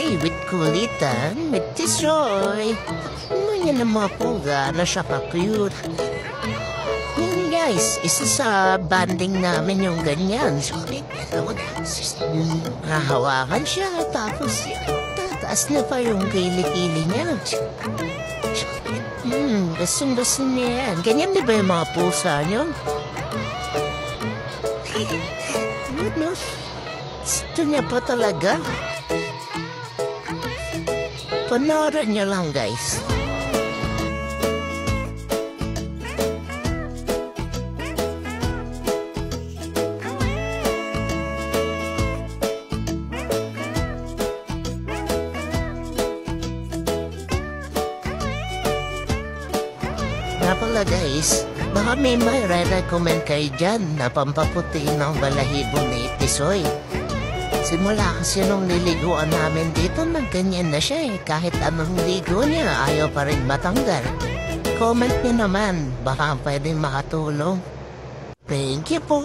Tisoy with kulitan with Tisoy. Ganyan ang mga puga na siya ka-cute. Yun guys, isa sa banding namin yung ganyan. So, nahawakan siya, tapos tataas na pa yung kilikili niya. Gusto niya yan. Ganyan di ba yung mga pusa niyo? Ano? Gusto niya pa talaga. Panoorin niyo lang guys. Pala guys, baka may recommend kayo dyan na pampaputi ng balahibo ni Tisoy. Simula kasi nung niliguan namin dito, nagganyan na siya eh. Kahit anong ligo niya, ayaw pa rin matanggal. Comment niyo naman, baka pwedeng makatulong. Thank you po.